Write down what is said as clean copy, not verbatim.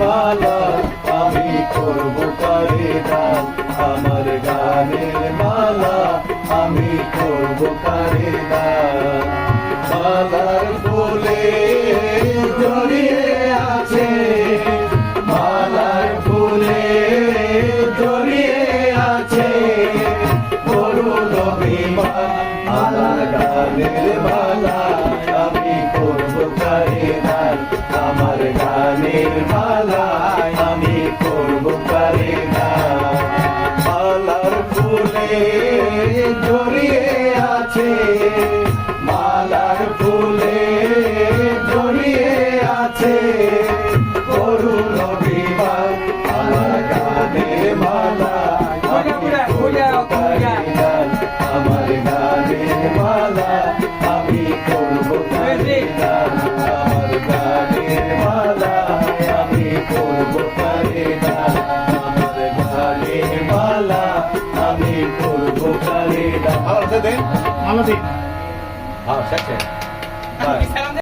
মালা আমি করব কারিদান আমার গানের মালা আমি করব কারিদান মালার ফুলে জড়িয়ে আছে মালার ফুলে জড়িয়ে আছে করুণ অভিমান আমার গানের মালা আমি করব কারিদান আমার গানের মালা আমি করব কারিদান মালার ফুলে জড়িয়ে আছে মালার ফুলে জড়িয়ে আছে করুণ অভিমান আমার গানের মালা আমি করব কারিদান আমার গানের মালা আমি করব কারিদান আমার গানের মালা আমি করব কারিদান আমার গানের মালা আমি করব কারিদান আমাদের আমাদের শেষে